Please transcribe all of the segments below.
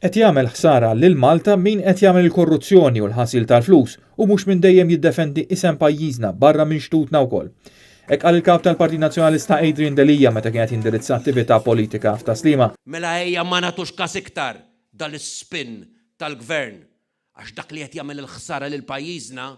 Qed jagħmel ħsara lil Malta min qed jagħmel il-korruzzjoni u l-ħasil tal-flus u mhux minn dejjem jiddefendi isem pajjiżna barra minn xtutna wkoll. Hekk qal il-kap tal-Partit Nazzjonalista Adrian Delija meta kienet jindirizza attività politika f'Taslima. Mela ejja ma nagħtux każ iktar dal-spin tal-gvern għax dak li qed jagħmel il-ħsara lil pajjiżna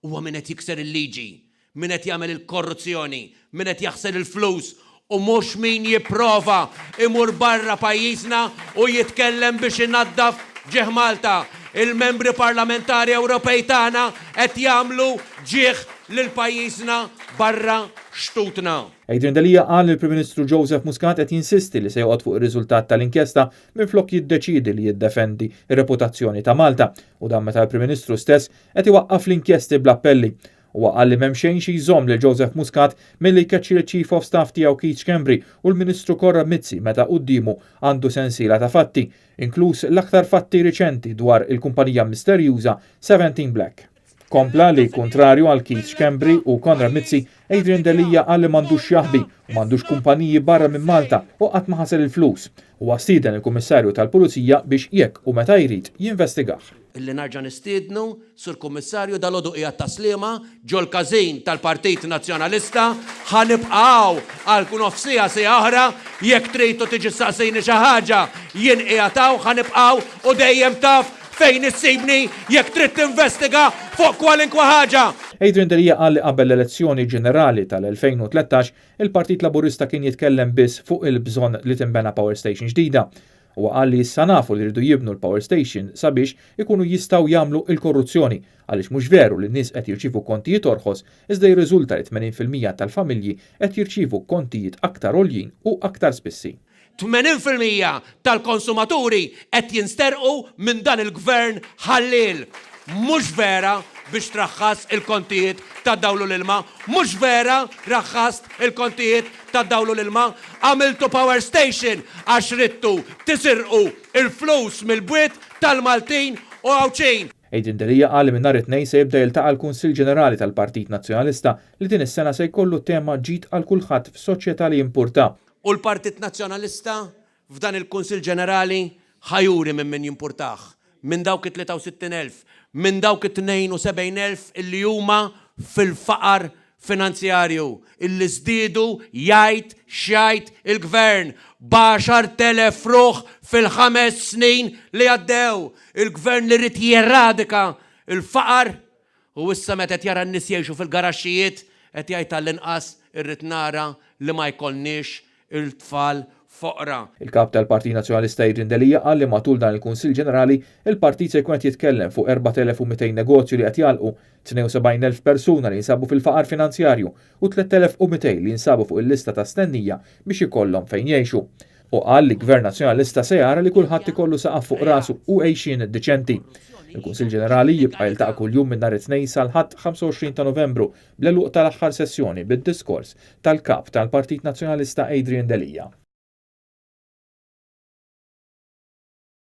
huwa min qed jikser il-liġi, min qed jagħmel il-korruzzjoni, min qed jaħsel il-flus u mhux min jipprova imur barra pajjiżna u jitkellem biex inaddaf ġieħ Malta. Il-membri parlamentari Ewropej tagħna qed jagħmlu ġieħ lil pajjiżna barra xtutna. Adrian Delija qal li l-Prim Ministru Joseph Muscat qed jinsisti li se joqgħod fuq ir-riżultat tal-inkjesta minflok jiddeċiedi li jiddefendi r-reputazzjoni ta' Malta u dan meta l-Prim Ministru stess qed iwaqqaf l-inkjesti bl-appelli. U qal li m'hemm xejn xi jżomm lil Joseph Muscat milli jkeċċi l-Chief of Staff tiegħu Keith Schembri u l-Ministru Corrad Mizzi meta qudiemu għandu sensiela ta' fatti, inkluż l-aktar fatti riċenti dwar il-kumpanija misterjuża 17 Black. Kompla li kontrarju għal Keith Schembri u Corrad Mizzi, Adrian Delija qal li m'għandux jaħbi u m'għandux kumpaniji barra minn Malta u qatt ma ħasel il-flus u stieden il-Kummissarju tal-Pulizija biex jekk u meta jrid jinvestigah. Illi narġa' nistiednu sur Kummissarju dal-għodu qiegħed Taslima ġol każin tal-Partit Nazzjonalista ħanibqgħu għal nofsija se oħra jekk tridu tiġi saqsejni xi ħaġa jien qiegħed ħanibqgħu u dejjem taf fejn issibni jekk trid tinvestiga fuq kwalinkwa ħaġa. Adrian Delija qal li qabel l-elezzjoni ġenerali tal-2013 il-Partit Laburista kien jitkellem biss fuq il-bżonn li tinbena power station ġdida. U qal li issa nafu li rridu jibnu l-power station sabiex ikunu jistgħu jagħmlu l-korruzzjoni għaliex mhux veru li n-nies qed jirċievu kontijiet orħos iżda jirriżulta li 80% tal-familji qed jirċievu kontijiet aktar għoljin u aktar spissi. 80% tal-konsumaturi qed jinsterqu minn dan il-gvern ħallil. Mhux vera biex traħħas il-kontijiet ta' dawlu l-ilma, mhux vera raħħast il-kontijiet ta' dawlu l-ilma, għamiltu power station għax rittu tisirqu il-flus mill-bwiet tal-Maltin u għawċin. Adrian Delija qal li minn nhar it-tnejn se jibda jiltaqa' l-Kunsill Ġenerali tal-Partit Nazzjonalista li din is-sena se jkollu tema ġid għal kulħadd f'soċjetà li jimpurta. U l-Partit Nazzjonalista f'dan il-Kunsill Ġenerali ħajuri minn min jimpurtaħ, minn dawk it-63,000, minn dawk it-72,000 illi huma fil-faqar finanzjarju, illi żdiedu jgħid xjajt il-gvern b'10,000 ruħ fil-5 snin li għaddew. Il-gvern li rrid jerradika il-faqar u issa meta qed jara n-nies jgħixu fil-garaxxijiet qed jgħid tal-inqas irrid nara li ma jkollniex il-tfal foqra. Il-kap tal-Partit Nazzjonalista Adrian Delija qal li matul dan il-Kunsill Ġenerali il-partit se jkun qed jitkellem fuq 4,200 negozju li qed jalqu, 72,000 persuna li jinsabu fil-faqar finanzjarju u 3,200 li jinsabu fuq il-lista ta' stennija biex ikollhom fejn jgħixu. U qal li Gvern Nazzjonalista se jara li kulħadd ikollu saqaf fuq rasu u għejxin deċenti. Il-Kunsill Ġenerali jibqa' jiltaqa' kuljum minn nhar it-tnejn sal-ħadd 25 ta' Novembru bl-għeluq tal-aħħar sessjoni bid-diskors tal-kap tal-Partit Nazzjonalista Adrian Delija.